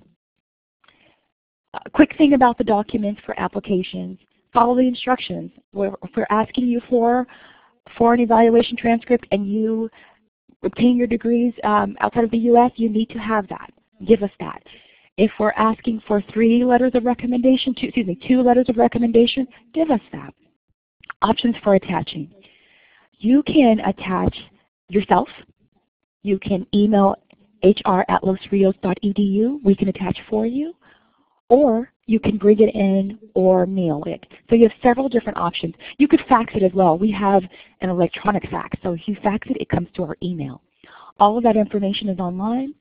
A quick thing about the documents for applications, follow the instructions. If we're asking you for an evaluation transcript and you obtain your degrees outside of the U.S., you need to have that. Give us that. If we're asking for 2 letters of recommendation, give us that. Options for attaching. You can attach yourself. You can email hr@losrios.edu. We can attach for you. Or you can bring it in or mail it. So you have several different options. You could fax it as well. We have an electronic fax. So if you fax it, it comes to our email. All of that information is online.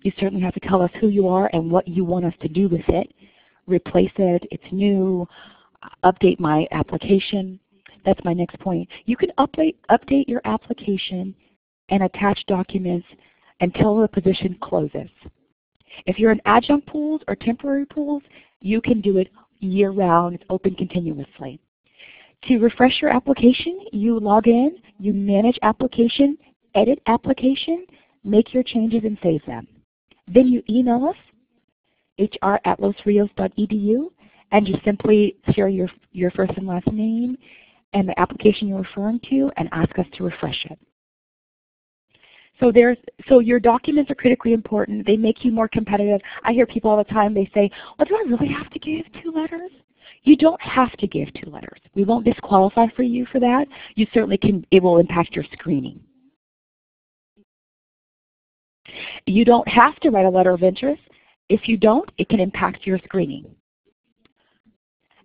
You certainly have to tell us who you are and what you want us to do with it. Replace it, it's new, update my application. That's my next point. You can update your application and attach documents until the position closes. If you're in adjunct pools or temporary pools, you can do it year-round. It's open continuously. To refresh your application, you log in, you manage application, edit application, make your changes and save them. Then you email us, hr@losrios.edu, and you simply share your first and last name and the application you're referring to and ask us to refresh it. So your documents are critically important. They make you more competitive. I hear people all the time, they say, well, do I really have to give 2 letters? You don't have to give 2 letters. We won't disqualify for you for that. You certainly can, it will impact your screening. You don't have to write a letter of interest. If you don't, it can impact your screening.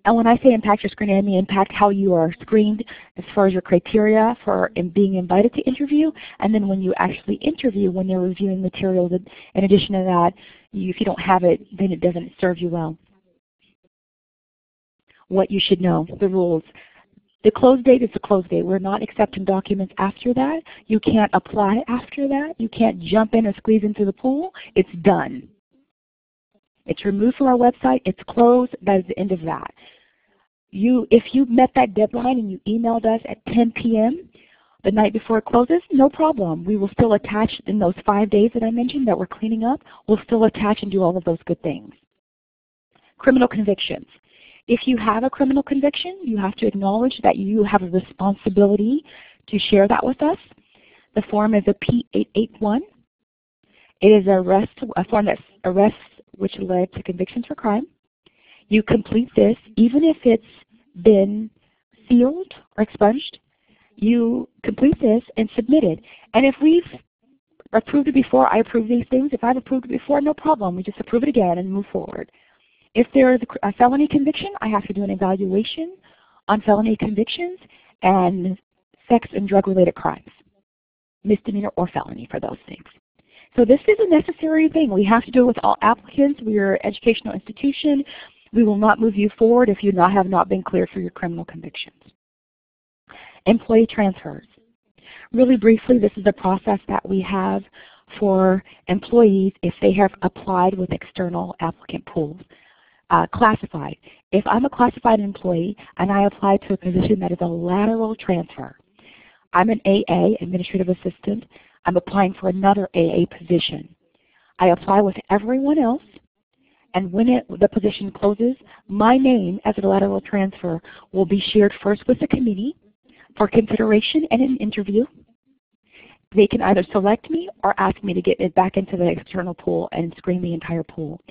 And when I say impact your screening, I mean impact how you are screened as far as your criteria for being invited to interview. And then when you actually interview, when they're reviewing materials, in addition to that, if you don't have it, then it doesn't serve you well. What you should know, the rules. The close date is the close date. We're not accepting documents after that. You can't apply after that. You can't jump in or squeeze into the pool. It's done. It's removed from our website. It's closed. That is the end of that. If you met that deadline and you emailed us at 10 p.m. the night before it closes, no problem. We will still attach in those 5 days that I mentioned that we're cleaning up. We'll still attach and do all of those good things. Criminal convictions. If you have a criminal conviction, you have to acknowledge that you have a responsibility to share that with us. The form is a P-881. It is a form that arrests which led to convictions for crime. You complete this, even if it's been sealed or expunged, you complete this and submit it. And if we've approved it before, I approve these things. If I've approved it before, no problem. We just approve it again and move forward. If there is a felony conviction, I have to do an evaluation on felony convictions and sex and drug-related crimes, misdemeanor or felony for those things. So this is a necessary thing. We have to do it with all applicants. We are an educational institution. We will not move you forward if you have not been cleared for your criminal convictions. Employee transfers. Really briefly, this is a process that we have for employees if they have applied with external applicant pools. Classified. If I'm a classified employee and I apply to a position that is a lateral transfer, I'm an AA, administrative assistant. I'm applying for another AA position. I apply with everyone else, and when the position closes, my name as a lateral transfer will be shared first with the committee for consideration and an interview. They can either select me or ask me to get it back into the external pool and screen the entire pool.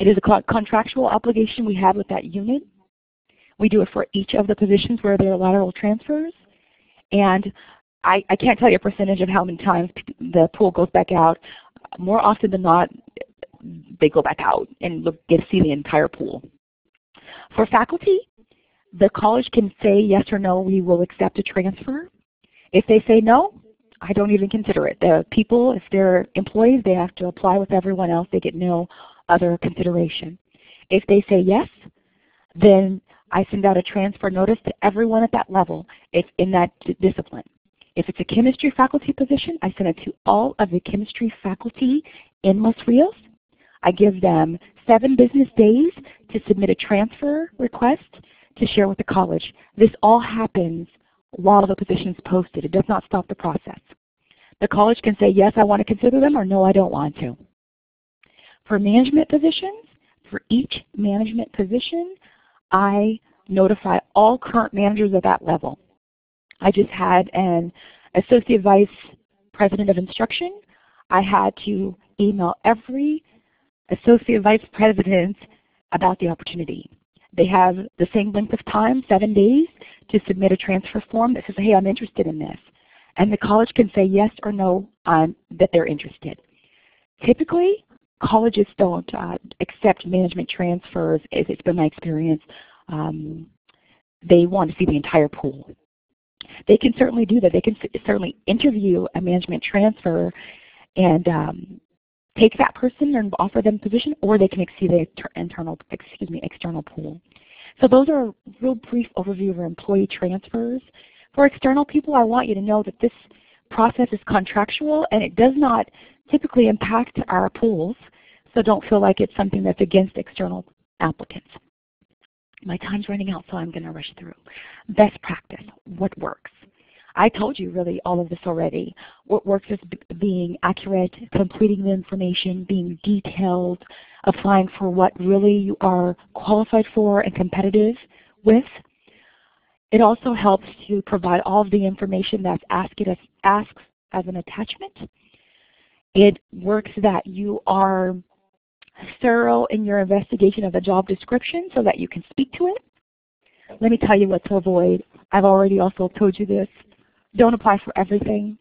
It is a contractual obligation we have with that unit. We do it for each of the positions where there are lateral transfers. And I can't tell you a percentage of how many times the pool goes back out. More often than not, they go back out and get to see the entire pool. For faculty, the college can say yes or no, we will accept a transfer. If they say no, I don't even consider it. The people, if they're employees, they have to apply with everyone else. They get no other consideration. If they say yes, then I send out a transfer notice to everyone at that level in that discipline. If it's a chemistry faculty position, I send it to all of the chemistry faculty in Los Rios. I give them 7 business days to submit a transfer request to share with the college. This all happens while the position is posted. It does not stop the process. The college can say, yes, I want to consider them, or no, I don't want to. For management positions, For each management position, I notify all current managers at that level. I just had an associate vice president of instruction. I had to email every associate vice president about the opportunity. They have the same length of time, 7 days, to submit a transfer form that says, hey, I'm interested in this. And the college can say yes or no that they're interested. Typically, colleges don't accept management transfers, as it's been my experience. They want to see the entire pool. They can certainly do that. They can certainly interview a management transfer and take that person and offer them a position, or they can see the external pool. So those are a real brief overview of employee transfers. For external people, I want you to know that this process is contractual and it does not typically impact our pools, so don't feel like it's something that's against external applicants. My time's running out, so I'm going to rush through. Best practice, what works? I told you really all of this already. What works is being accurate, completing the information, being detailed, applying for what really you are qualified for and competitive with. It also helps to provide all of the information that's asked as an attachment. It works that you are thorough in your investigation of the job description so that you can speak to it. Let me tell you what to avoid. I've already also told you this. Don't apply for everything.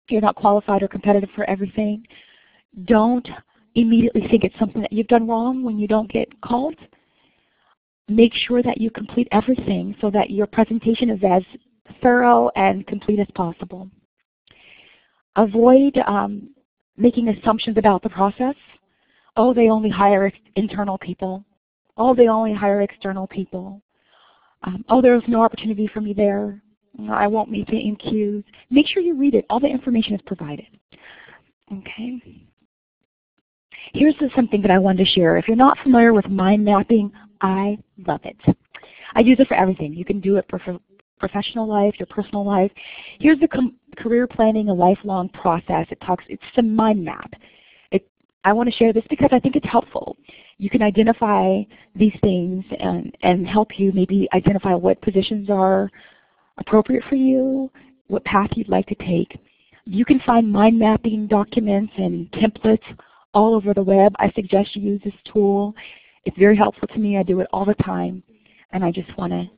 You're not qualified or competitive for everything. Don't immediately think it's something that you've done wrong when you don't get called. Make sure that you complete everything so that your presentation is as thorough and complete as possible. Avoid making assumptions about the process. Oh, they only hire internal people. Oh, they only hire external people. Oh, there's no opportunity for me there. I won't meet the NQs. Make sure you read it. All the information is provided. Okay. Here's something that I wanted to share. If you're not familiar with mind mapping, I love it. I use it for everything. You can do it for professional life, your personal life. Here's the career planning, a lifelong process. It's a mind map. I want to share this because I think it's helpful. You can identify these things and help you maybe identify what positions are appropriate for you, what path you'd like to take. You can find mind mapping documents and templates all over the web. I suggest you use this tool. It's very helpful to me. I do it all the time, and I just want to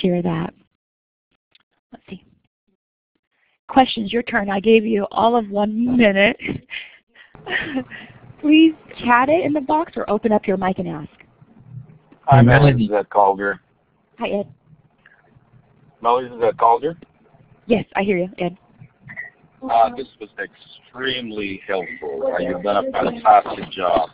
share that. Let's see. Questions, your turn. I gave you all of 1 minute. Please chat it in the box or open up your mic and ask. Hi, Melanie. This is Ed Calder. Hi, Ed. Melanie, this is Ed Calder. Yes, I hear you, Ed. This was extremely helpful. You've done a fantastic job.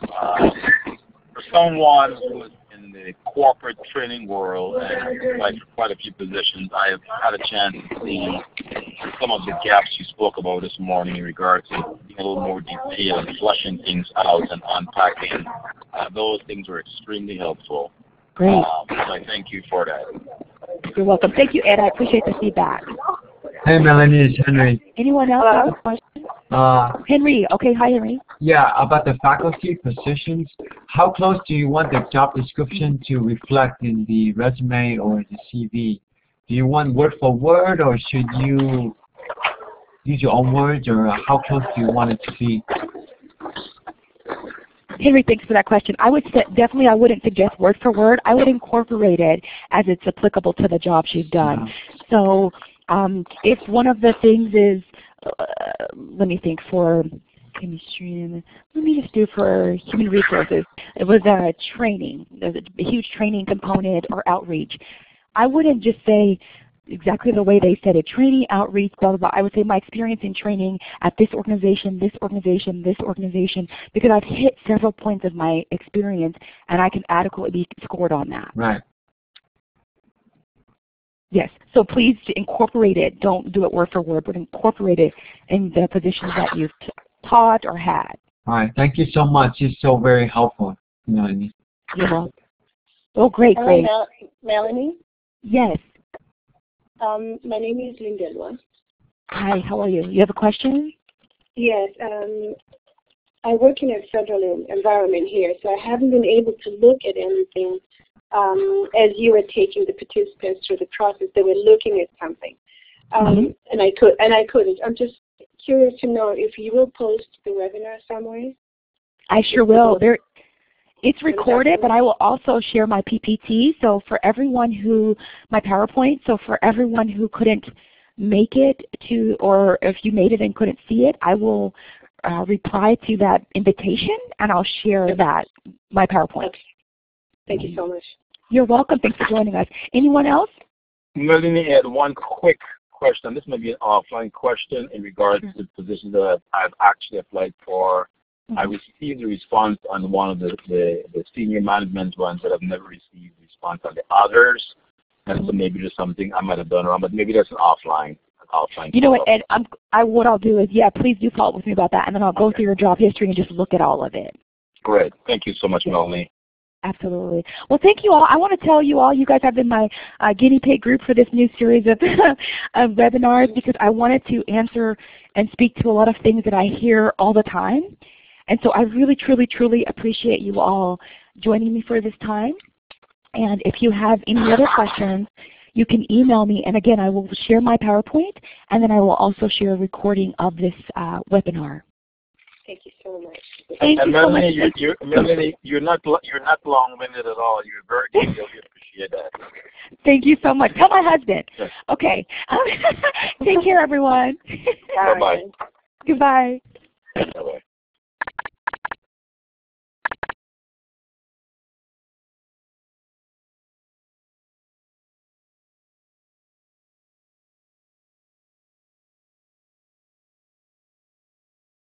For someone who is in the corporate training world and like quite a few positions, I have had a chance to see some of the gaps you spoke about this morning in regards to being a little more detailed and fleshing things out and unpacking. Those things were extremely helpful. Great. So I thank you for that. You're welcome. Thank you, Ed. I appreciate the feedback. Hey, Melanie, it's Henry. Anyone else have a question? Henry. Okay, hi, Henry. Yeah, about the faculty positions. How close do you want the job description to reflect in the resume or the CV? Do you want word for word, or should you use your own words, or how close do you want it to be? Henry, thanks for that question. I would say, definitely I wouldn't suggest word for word. I would incorporate it as it's applicable to the job she's done. Yeah. So if one of the things is, let me think, for chemistry, let me just do for human resources. It was a training. There's a huge training component or outreach. I wouldn't just say exactly the way they said it, training, outreach, blah, blah, blah. I would say my experience in training at this organization, this organization, this organization, because I've hit several points of my experience and I can adequately be scored on that. Right. Yes, so please incorporate it. Don't do it word for word, but incorporate it in the positions that you've taught or had. All right, thank you so much. It's so very helpful. Melanie. You're welcome. Oh, great, great. Melanie? Yes. My name is Lindelwa. Hi, how are you? You have a question? Yes. I work in a federal environment here, so I haven't been able to look at anything as you were taking the participants through the process. They were looking at something, and I couldn't. I'm just curious to know if you will post the webinar somewhere. I sure will. It's recorded, but I will also share my PPT. So for everyone who, my PowerPoint, so for everyone who couldn't make it to, or if you made it and couldn't see it, I will reply to that invitation and I'll share that, my PowerPoint. Okay. Thank you so much. You're welcome. Thanks for joining us. Anyone else? Melanie had one quick question. This may be an offline question in regards to the position that I've actually applied for. I received a response on one of the senior management ones, but I've never received a response on the others. And so maybe there's something I might have done wrong, but maybe that's an offline. You know what, Ed, what I'll do is, please do follow up with me about that, and then I'll go through your job history and just look at all of it. Great. Thank you so much, Melanie. Absolutely. Well, thank you all. I want to tell you all, you guys have been my guinea pig group for this new series of, of webinars, because I wanted to answer and speak to a lot of things that I hear all the time. And so I really, truly, truly appreciate you all joining me for this time. And if you have any other questions, you can email me. And again, I will share my PowerPoint, and then I will also share a recording of this webinar. Thank you so much. Thank you so much. Melanie, you're not long-winded at all. You're very good. We appreciate that. Thank you so much. Tell my husband. Yes. Okay. Take care, everyone. Bye-bye. Goodbye. Bye-bye.